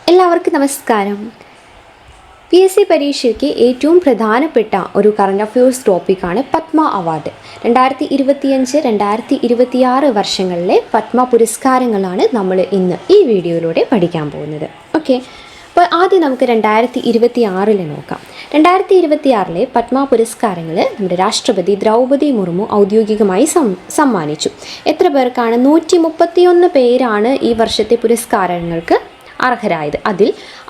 എല്ലാവർക്കും നമസ്കാരം. PSC പരീക്ഷയ്ക്ക് ഏറ്റവും പ്രധാനപ്പെട്ട ഒരു കറണ്ട് അഫയേഴ്സ് ടോപ്പിക്കാണ് പത്മ അവാർഡ്. 2025-2026 വർഷങ്ങളിലെ പത്മ പുരസ്കാരങ്ങളാണ് നമ്മൾ ഇന്ന് ഈ വീഡിയോയിലൂടെ പഠിക്കാൻ പോകുന്നത്. ഓക്കെ, അപ്പോൾ ആദ്യം നമുക്ക് 2026 നോക്കാം. 2026 പത്മ പുരസ്കാരങ്ങൾ നമ്മുടെ രാഷ്ട്രപതി ദ്രൗപദി മുർമു ഔദ്യോഗികമായി സമ്മാനിച്ചു. എത്ര പേർക്കാണ്? 131 പേരാണ് ഈ വർഷത്തെ പുരസ്കാരങ്ങൾക്ക് അർഹരായത്. അതിൽ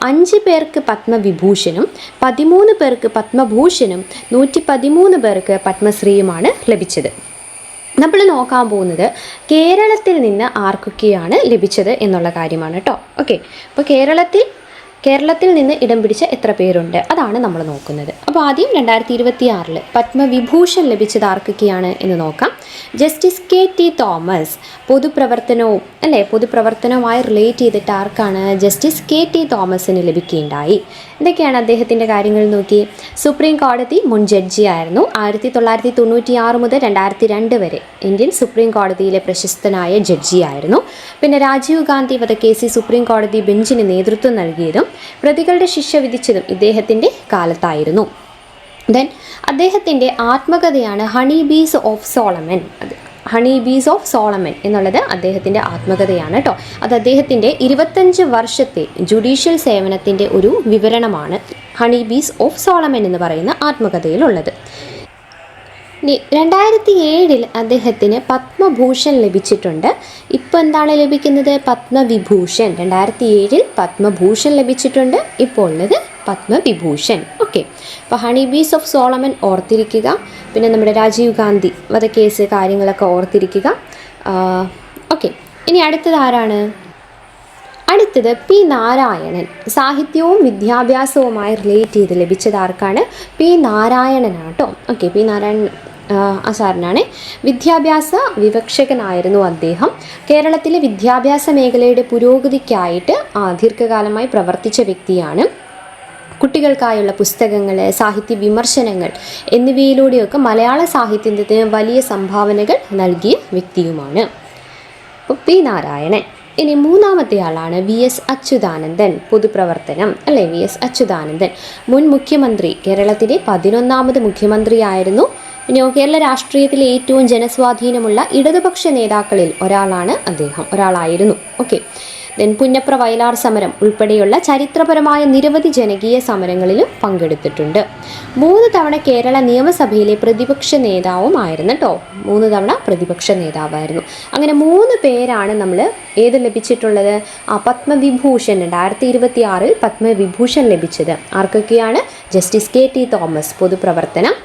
5 പേർക്ക് പത്മവിഭൂഷണും 13 പേർക്ക് പത്മഭൂഷണും 113 പേർക്ക് പത്മശ്രീയുമാണ് ലഭിച്ചത്. നമ്മൾ നോക്കാൻ പോകുന്നത് കേരളത്തിൽ നിന്ന് ആർക്കൊക്കെയാണ് ലഭിച്ചത് എന്നുള്ള കാര്യമാണ് കേട്ടോ. ഓക്കെ, അപ്പോൾ കേരളത്തിൽ നിന്ന് ഇടം പിടിച്ച എത്ര പേരുണ്ട് അതാണ് നമ്മൾ നോക്കുന്നത്. അപ്പോൾ ആദ്യം 2026 പത്മവിഭൂഷൺ ലഭിച്ചത് ആർക്കൊക്കെയാണ് എന്ന് നോക്കാം. ജസ്റ്റിസ് KT തോമസ്, പൊതുപ്രവർത്തനവുമായി റിലേറ്റ് ചെയ്തിട്ട് ആർക്കാണ്? ജസ്റ്റിസ് KT തോമസിന് ലഭിക്കുകയുണ്ടായി. എന്തൊക്കെയാണ് അദ്ദേഹത്തിൻ്റെ കാര്യങ്ങൾ നോക്കി. സുപ്രീം കോടതി മുൻ ജഡ്ജിയായിരുന്നു. 1996 മുതൽ 2002 വരെ ഇന്ത്യൻ സുപ്രീം കോടതിയിലെ പ്രശസ്തനായ ജഡ്ജിയായിരുന്നു. പിന്നെ രാജീവ് ഗാന്ധി വധക്കേസിൽ സുപ്രീം കോടതി ബെഞ്ചിന് നേതൃത്വം നൽകിയതും പ്രതികളുടെ ശിക്ഷ വിധിച്ചതും ഇദ്ദേഹത്തിൻ്റെ കാലത്തായിരുന്നു. ദെൻ അദ്ദേഹത്തിൻ്റെ ആത്മകഥയാണ് ഹണി ബീസ് ഓഫ് സോളമൻ എന്നുള്ളത് അദ്ദേഹത്തിൻ്റെ ആത്മകഥയാണ് കേട്ടോ. അത് അദ്ദേഹത്തിൻ്റെ 25 വർഷത്തെ ജുഡീഷ്യൽ സേവനത്തിൻ്റെ ഒരു വിവരണമാണ് ഹണി ബീസ് ഓഫ് സോളമൻ എന്ന് പറയുന്ന ആത്മകഥയിലുള്ളത്. ഇനി 2007 അദ്ദേഹത്തിന് പത്മഭൂഷൺ ലഭിച്ചിട്ടുണ്ട്. ഇപ്പോൾ എന്താണ് ലഭിക്കുന്നത്? പത്മവിഭൂഷൺ. 2007 പത്മഭൂഷൺ ലഭിച്ചിട്ടുണ്ട്. ഇപ്പോൾ ഉള്ളത് പത്മവിഭൂഷൺ. ഓക്കെ, അപ്പോൾ ഹണി ബീസ് ഓഫ് സോളമൻ ഓർത്തിരിക്കുക. പിന്നെ നമ്മുടെ രാജീവ് ഗാന്ധി വധക്കേസ് കാര്യങ്ങളൊക്കെ ഓർത്തിരിക്കുക. ഓക്കെ, ഇനി അടുത്തത് ആരാണ്? അടുത്തത് P. നാരായണൻ. സാഹിത്യവും വിദ്യാഭ്യാസവുമായി റിലേറ്റ് ചെയ്ത് ലഭിച്ചത് ആർക്കാണ്? P. നാരായണനാണ് കേട്ടോ. Okay, P. നാരായണൻ സാറിനാണ്. വിദ്യാഭ്യാസ വിവക്ഷകനായിരുന്നു അദ്ദേഹം. കേരളത്തിലെ വിദ്യാഭ്യാസ മേഖലയുടെ പുരോഗതിക്കായിട്ട് ദീർഘകാലമായി പ്രവർത്തിച്ച വ്യക്തിയാണ്. കുട്ടികൾക്കായുള്ള പുസ്തകങ്ങൾ, സാഹിത്യ വിമർശനങ്ങൾ എന്നിവയിലൂടെയൊക്കെ മലയാള സാഹിത്യത്തിന് വലിയ സംഭാവനകൾ നൽകിയ വ്യക്തിയുമാണ്. അപ്പോൾ P. നാരായണൻ. ഇനി മൂന്നാമത്തെ ആളാണ് VS അച്യുതാനന്ദൻ. പൊതുപ്രവർത്തനം അല്ലേ? VS അച്യുതാനന്ദൻ മുൻ മുഖ്യമന്ത്രി, കേരളത്തിലെ 11ാമത് മുഖ്യമന്ത്രിയായിരുന്നു. പിന്നെ കേരള രാഷ്ട്രീയത്തിലെ ഏറ്റവും ജനസ്വാധീനമുള്ള ഇടതുപക്ഷ നേതാക്കളിൽ ഒരാളായിരുന്നു. ഓക്കെ, ദെൻ പുന്നപ്ര വയലാർ സമരം ഉൾപ്പെടെയുള്ള ചരിത്രപരമായ നിരവധി ജനകീയ സമരങ്ങളിലും പങ്കെടുത്തിട്ടുണ്ട്. 3 തവണ കേരള നിയമസഭയിലെ പ്രതിപക്ഷ നേതാവുമായിരുന്നു കേട്ടോ. 3 തവണ പ്രതിപക്ഷ നേതാവായിരുന്നു. അങ്ങനെ 3 പേരാണ് നമ്മൾ ഏത് ലഭിച്ചിട്ടുള്ളത്? പത്മവിഭൂഷൺ 2026 പത്മവിഭൂഷൺ ലഭിച്ചത് ആർക്കൊക്കെയാണ്? ജസ്റ്റിസ് KT തോമസ്, പൊതുപ്രവർത്തനം.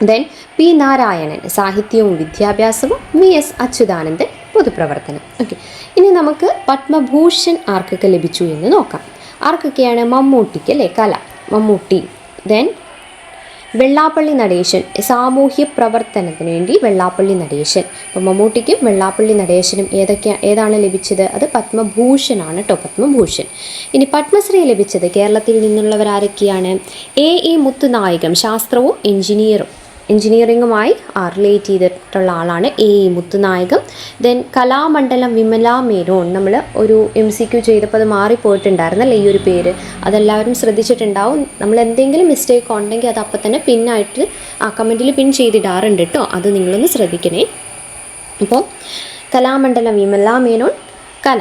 Then P. നാരായണൻ, സാഹിത്യവും വിദ്യാഭ്യാസവും. VS അച്യുതാനന്ദൻ, പൊതുപ്രവർത്തനം. ഓക്കെ, ഇനി നമുക്ക് പത്മഭൂഷൺ ആർക്കൊക്കെ ലഭിച്ചു എന്ന് നോക്കാം. ആർക്കൊക്കെയാണ്? മമ്മൂട്ടിക്ക് അല്ലേ, കല, മമ്മൂട്ടി. ദെൻ വെള്ളാപ്പള്ളി നടേശൻ, സാമൂഹ്യ പ്രവർത്തനത്തിന് വേണ്ടി വെള്ളാപ്പള്ളി നടേശൻ. അപ്പോൾ മമ്മൂട്ടിക്കും വെള്ളാപ്പള്ളി നടേശനും ഏതാണ് ലഭിച്ചത്? അത് പത്മഭൂഷണാണ് കേട്ടോ, പത്മഭൂഷൺ. ഇനി പത്മശ്രീ ലഭിച്ചത് കേരളത്തിൽ നിന്നുള്ളവരാരൊക്കെയാണ്? A.E. മുത്തുനായകം, ശാസ്ത്രവും എഞ്ചിനീയറിങ്ങുമായി റിലേറ്റ് ചെയ്തിട്ടുള്ള ആളാണ് A.E. മുത്തുനായകം. ദെൻ കലാമണ്ഡലം വിമല മേനോൻ. നമ്മൾ ഒരു MCQ ചെയ്തപ്പോൾ അത് മാറിപ്പോയിട്ടുണ്ടായിരുന്നല്ലേ ഈ ഒരു പേര്. അതെല്ലാവരും ശ്രദ്ധിച്ചിട്ടുണ്ടാവും. നമ്മൾ എന്തെങ്കിലും മിസ്റ്റേക്ക് ഉണ്ടെങ്കിൽ അത് അപ്പം തന്നെ പിന്നായിട്ട് കമൻറ്റിൽ പിൻ ചെയ്തിടാറുണ്ട് കേട്ടോ. അത് നിങ്ങളൊന്ന് ശ്രദ്ധിക്കണേ. അപ്പോൾ കലാമണ്ഡലം വിമല മേനോൻ, കല.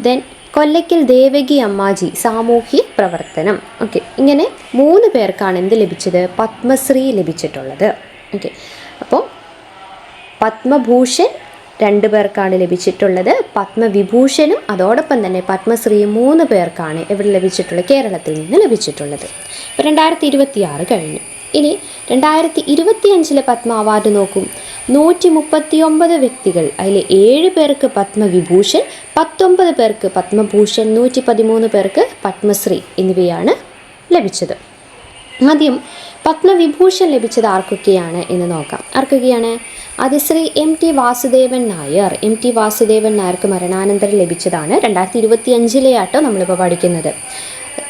ദെൻ കൊല്ലയ്ക്കൽ ദേവകി അമ്മാജി, സാമൂഹ്യ പ്രവർത്തനം. ഓക്കെ, ഇങ്ങനെ 3 പേർക്കാണ് എന്ത് ലഭിച്ചത്? പത്മശ്രീ ലഭിച്ചിട്ടുള്ളത്. ഓക്കെ, അപ്പോൾ പത്മഭൂഷൺ 2 പേർക്കാണ് ലഭിച്ചിട്ടുള്ളത്. പത്മവിഭൂഷണും അതോടൊപ്പം തന്നെ പത്മശ്രീയും 3 പേർക്കാണ് എവിടെ ലഭിച്ചിട്ടുള്ളത്? കേരളത്തിൽ നിന്ന് ലഭിച്ചിട്ടുള്ളത്. ഇപ്പോൾ 2026 കഴിഞ്ഞു. ഇനി 2025 പത്മ അവാർഡ് നോക്കും. 139 വ്യക്തികൾ, അതിൽ 7 പേർക്ക് പത്മവിഭൂഷൺ, 19 പേർക്ക് പത്മഭൂഷൺ, 113 പേർക്ക് പത്മശ്രീ എന്നിവയാണ് ലഭിച്ചത്. ആദ്യം പത്മവിഭൂഷൺ ലഭിച്ചത് ആർക്കൊക്കെയാണ് എന്ന് നോക്കാം. ആർക്കൊക്കെയാണ്? അത് ശ്രീ MT വാസുദേവൻ നായർ. MT വാസുദേവൻ നായർക്ക് മരണാനന്തരം ലഭിച്ചതാണ്. 2025 ആട്ടോ നമ്മളിപ്പോൾ പഠിക്കുന്നത്.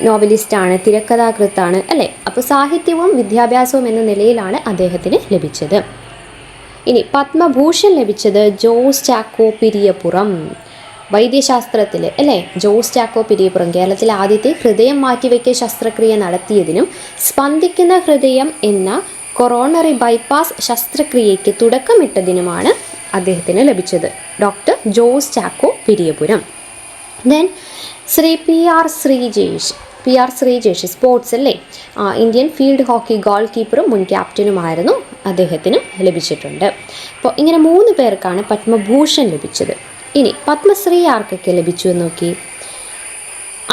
നോവലിസ്റ്റാണ്, തിരക്കഥാകൃത്താണ് അല്ലേ. അപ്പോൾ സാഹിത്യവും വിദ്യാഭ്യാസവും എന്ന നിലയിലാണ് അദ്ദേഹത്തിന് ലഭിച്ചത്. ഇനി പത്മഭൂഷൺ ലഭിച്ചത് ജോസ് ചാക്കോ പിരിയപ്പുറം. വൈദ്യശാസ്ത്രത്തിൽ അല്ലേ ജോസ് ചാക്കോ പെരിയപുറം കേരളത്തിലെ ആദ്യത്തെ ഹൃദയം മാറ്റിവെക്കൽ ശസ്ത്രക്രിയ നടത്തിയതിനും സ്പന്ദിക്കുന്ന ഹൃദയം എന്ന കൊറോണറി ബൈപ്പാസ് ശസ്ത്രക്രിയയ്ക്ക് തുടക്കമിട്ടതിനുമാണ് അദ്ദേഹത്തിന് ലഭിച്ചത്, doctor Jose Chacko Periyapuram. Then Shri P R Sreejesh sports അല്ലേ, ഇന്ത്യൻ ഫീൽഡ് ഹോക്കി ഗോൾ കീപ്പറും മുൻ ക്യാപ്റ്റനുമായിരുന്നു, അദ്ദേഹത്തിന് ലഭിച്ചിട്ടുണ്ട്. അപ്പോൾ ഇങ്ങനെ 3 പേർക്കാണ് പത്മഭൂഷൺ ലഭിച്ചത്. ഇനി പത്മശ്രീ ആർക്കൊക്കെ ലഭിച്ചു എന്ന് നോക്കി.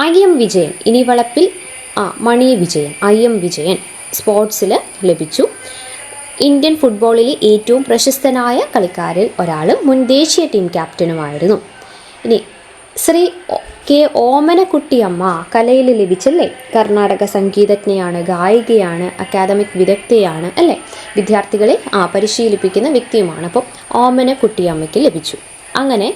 IM വിജയൻ, ഇനി വളപ്പിൽ മണി വിജയൻ, IM വിജയൻ സ്പോർട്സിൽ ലഭിച്ചു. ഇന്ത്യൻ ഫുട്ബോളിലെ ഏറ്റവും പ്രശസ്തനായ കളിക്കാരിൽ ഒരാൾ, മുൻ ദേശീയ ടീം ക്യാപ്റ്റനുമായിരുന്നു. ഇനി ശ്രീ കെ ഓമനക്കുട്ടിയമ്മ കലയിൽ ലഭിച്ചല്ലേ, കർണാടക സംഗീതജ്ഞയാണ്, ഗായികയാണ്, അക്കാദമിക് വിദഗ്ധയാണ് അല്ലേ, വിദ്യാർത്ഥികളെ പരിശീലിപ്പിക്കുന്ന വ്യക്തിയുമാണ്. അപ്പോൾ ഓമനക്കുട്ടിയമ്മയ്ക്ക് ലഭിച്ചു. അങ്ങനെ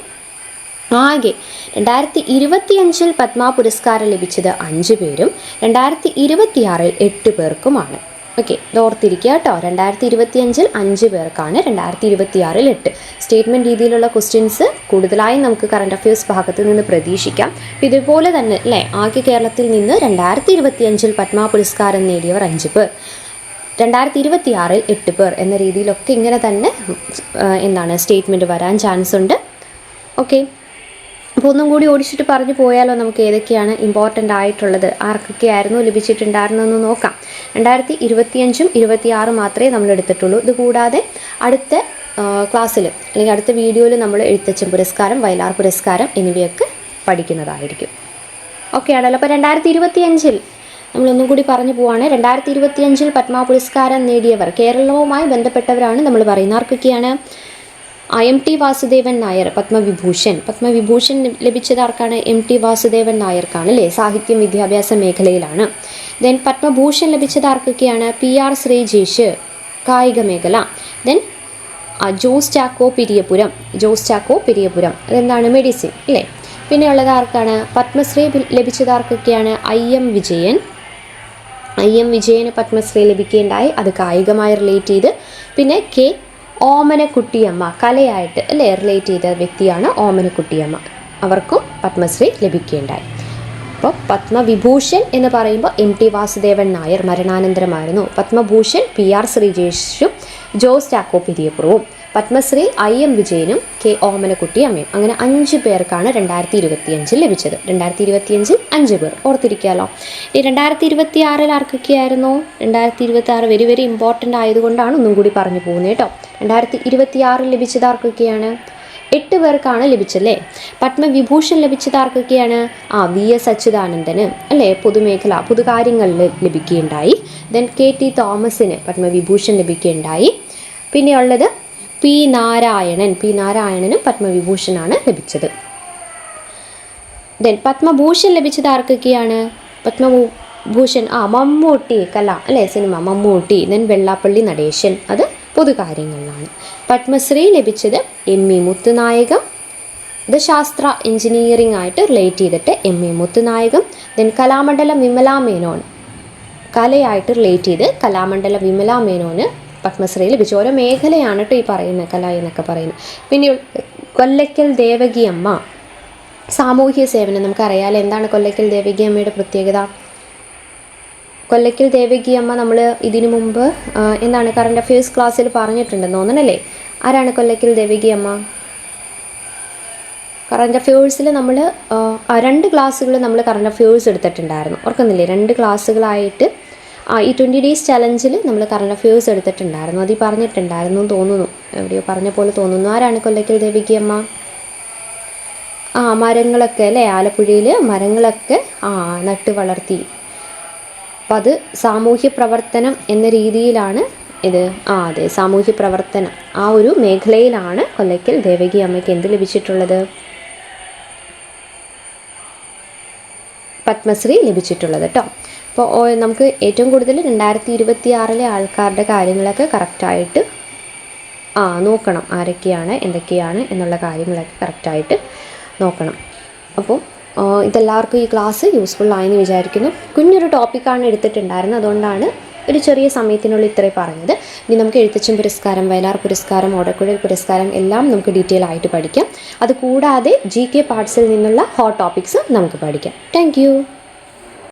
ആകെ 2025 പത്മ പുരസ്കാരം ലഭിച്ചത് 5 പേരും 2026 8 പേർക്കുമാണ്. ഓക്കെ, ഇത് ഓർത്തിരിക്കുക കേട്ടോ. 2025 5 പേർക്കാണ്, 2026 8. സ്റ്റേറ്റ്മെൻറ്റ് രീതിയിലുള്ള ക്വസ്റ്റ്യൻസ് കൂടുതലായും നമുക്ക് കറണ്ട് അഫയേഴ്സ് ഭാഗത്ത് നിന്ന് പ്രതീക്ഷിക്കാം. ഇതുപോലെ തന്നെ അല്ലേ, ആകെ കേരളത്തിൽ നിന്ന് 2025 പത്മ പുരസ്കാരം നേടിയവർ 5 പേർ, 2026 8 പേർ എന്ന രീതിയിലൊക്കെ ഇങ്ങനെ തന്നെ സ്റ്റേറ്റ്മെൻറ്റ് വരാൻ ചാൻസ് ഉണ്ട്. ഓക്കെ, അപ്പോൾ ഒന്നും കൂടി ഓടിച്ചിട്ട് പറഞ്ഞു പോയാലോ നമുക്ക് ഏതൊക്കെയാണ് ഇമ്പോർട്ടൻ്റ് ആയിട്ടുള്ളത്, ആർക്കൊക്കെ ആയിരുന്നു ലഭിച്ചിട്ടുണ്ടായിരുന്നെന്ന് നോക്കാം. 2025 26 മാത്രമേ നമ്മൾ എടുത്തിട്ടുള്ളൂ. ഇതുകൂടാതെ അടുത്ത ക്ലാസ്സിൽ അല്ലെങ്കിൽ അടുത്ത വീഡിയോയിൽ നമ്മൾ എഴുത്തച്ഛൻ പുരസ്കാരം, വയലാർ പുരസ്കാരം എന്നിവയൊക്കെ പഠിക്കുന്നതായിരിക്കും. ഓക്കെ ആണല്ലോ. അപ്പോൾ 2025 നമ്മളൊന്നും കൂടി പറഞ്ഞു പോവാണ്. 2025 പത്മ പുരസ്കാരം നേടിയവർ കേരളവുമായി ബന്ധപ്പെട്ടവരാണ് നമ്മൾ പറയുന്നത്. ആർക്കൊക്കെയാണ്? MT വാസുദേവൻ നായർ പത്മവിഭൂഷൺ ലഭിച്ചത് ആർക്കാണ്? MT വാസുദേവൻ നായർക്കാണ് അല്ലേ, സാഹിത്യം വിദ്യാഭ്യാസ മേഖലയിലാണ്. ദെൻ പത്മഭൂഷൺ ലഭിച്ചത് ആർക്കൊക്കെയാണ്? PR ശ്രീജേഷ്, കായിക മേഖല. ദെൻ ജോസ് ചാക്കോ പെരിയപുരം അതെന്താണ്? മെഡിസിൻ അല്ലേ. പിന്നെയുള്ളത് ആർക്കാണ്? പത്മശ്രീ ലഭിച്ചത് ആർക്കൊക്കെയാണ്? IM വിജയന് പത്മശ്രീ ലഭിക്കുകയുണ്ടായി, അത് കായികമായി റിലേറ്റ് ചെയ്ത്. പിന്നെ K ഓമനക്കുട്ടിയമ്മ കലയായിട്ട് അല്ലേ റിലേറ്റ് ചെയ്ത വ്യക്തിയാണ് ഓമനക്കുട്ടിയമ്മ, അവർക്കും പത്മശ്രീ ലഭിക്കുകയുണ്ടായി. അപ്പോൾ പത്മവിഭൂഷൺ എന്ന് പറയുമ്പോൾ MT Vasudevan Nair മരണാനന്തരമായിരുന്നു. Padma Bhushan PR ശ്രീജേഷും Jose Chacko പെരിയപുറവും, Padmashri IM വിജയനും K ഓമനക്കുട്ടിയമ്മയും. അങ്ങനെ 5 പേർക്കാണ് 2025 ലഭിച്ചത്. 2025 5 പേർ ഓർത്തിരിക്കാമല്ലോ. ഈ 2026 ആർക്കൊക്കെയായിരുന്നു? 2026 വെരി വെരി ഇമ്പോർട്ടൻ്റ് ആയതുകൊണ്ടാണ് ഒന്നും കൂടി പറഞ്ഞു പോകുന്നത് കേട്ടോ. 2026 ലഭിച്ചത് ആർക്കൊക്കെയാണ്? 8 പേർക്കാണ് ലഭിച്ചല്ലേ. പത്മവിഭൂഷൺ ലഭിച്ചത് ആർക്കൊക്കെയാണ്? VS അച്യുതാനന്ദന് അല്ലേ, പൊതുകാര്യങ്ങളിൽ ലഭിക്കുകയുണ്ടായി. ദെൻ KT തോമസിന് പത്മവിഭൂഷൺ ലഭിക്കുകയുണ്ടായി. പിന്നെയുള്ളത് പി നാരായണനും പത്മവിഭൂഷണാണ് ലഭിച്ചത്. ദെൻ പത്മഭൂഷൺ ലഭിച്ചത് ആർക്കൊക്കെയാണ്? പത്മഭൂഷൺ മമ്മൂട്ടി കല അല്ലേ, സിനിമ മമ്മൂട്ടി. ദെൻ വെള്ളാപ്പള്ളി നടേശൻ, അത് പൊതുകാര്യങ്ങളിലാണ്. പത്മശ്രീ ലഭിച്ചത് ME മുത്തുനായകം, ഇത് ശാസ്ത്ര എഞ്ചിനീയറിംഗ് ആയിട്ട് റിലേറ്റ് ചെയ്തിട്ട് ME മുത്തുനായകം. ദെൻ കലാമണ്ഡലം വിമല മേനോൻ, കലയായിട്ട് റിലേറ്റ് ചെയ്ത് കലാമണ്ഡലം വിമല മേനോന് പത്മശ്രീ ലഭിച്ചു. ഓരോ മേഖലയാണ് കേട്ടോ ഈ പറയുന്നത്, കല എന്നൊക്കെ പറയുന്നത്. പിന്നെ കൊല്ലയ്ക്കൽ ദേവകി അമ്മ, സാമൂഹ്യ സേവനം. നമുക്കറിയാലോ എന്താണ് കൊല്ലയ്ക്കൽ ദേവകി അമ്മയുടെ പ്രത്യേകത. കൊല്ലയ്ക്കൽ ദേവകി അമ്മ നമ്മൾ ഇതിനു മുമ്പ് കറണ്ട് അഫയേഴ്സ് ക്ലാസ്സിൽ പറഞ്ഞിട്ടുണ്ടെന്ന് തോന്നണല്ലേ. ആരാണ് കൊല്ലയ്ക്കൽ ദേവകി അമ്മ? കറണ്ട് അഫയേഴ്സിൽ നമ്മൾ 2 ക്ലാസ്സുകൾ നമ്മൾ കറണ്ട് അഫയേഴ്സ് എടുത്തിട്ടുണ്ടായിരുന്നു, ഓർക്കുന്നില്ലേ? 2 ക്ലാസ്സുകളായിട്ട് ഈ 20 ഡേയ്സ് ചലഞ്ചിൽ നമ്മൾ കറണ്ട് അഫയേഴ്സ് എടുത്തിട്ടുണ്ടായിരുന്നു. അത് പറഞ്ഞിട്ടുണ്ടായിരുന്നു തോന്നുന്നു, എവിടെയോ പറഞ്ഞ പോലെ തോന്നുന്നു. ആരാണ് കൊല്ലയ്ക്കൽ ദേവകി അമ്മ? മരങ്ങളൊക്കെ അല്ലേ, ആലപ്പുഴയിൽ മരങ്ങളൊക്കെ നട്ട് വളർത്തി. അപ്പം അത് സാമൂഹ്യ പ്രവർത്തനം എന്ന രീതിയിലാണ് ഇത്. അതെ, സാമൂഹ്യ പ്രവർത്തനം ആ ഒരു മേഖലയിലാണ് കൊല്ലയ്ക്കൽ ദേവകി അമ്മയ്ക്ക് എന്ത് ലഭിച്ചിട്ടുള്ളത്? പത്മശ്രീ ലഭിച്ചിട്ടുള്ളത് കേട്ടോ. അപ്പോൾ നമുക്ക് ഏറ്റവും കൂടുതൽ 2026 ആൾക്കാരുടെ കാര്യങ്ങളൊക്കെ കറക്റ്റായിട്ട് നോക്കണം, ആരൊക്കെയാണ് എന്തൊക്കെയാണ് എന്നുള്ള കാര്യങ്ങളൊക്കെ കറക്റ്റായിട്ട് നോക്കണം. അപ്പോൾ ഇതെല്ലാവർക്കും ഈ ക്ലാസ് യൂസ്ഫുൾ ആയെന്ന് വിചാരിക്കുന്നു. കുഞ്ഞൊരു ടോപ്പിക്കാണ് എടുത്തിട്ടുണ്ടായിരുന്നത്, അതുകൊണ്ടാണ് ഒരു ചെറിയ സമയത്തിനുള്ളിൽ ഇത്രയും പറഞ്ഞത്. ഇനി നമുക്ക് എഴുത്തച്ഛൻ പുരസ്കാരം, വയലാർ പുരസ്കാരം, ഓടക്കുഴൽ പുരസ്കാരം എല്ലാം നമുക്ക് ഡീറ്റെയിൽ ആയിട്ട് പഠിക്കാം. അതുകൂടാതെ GK പാർട്സിൽ നിന്നുള്ള ഹോട്ട് ടോപ്പിക്സ് നമുക്ക് പഠിക്കാം. താങ്ക്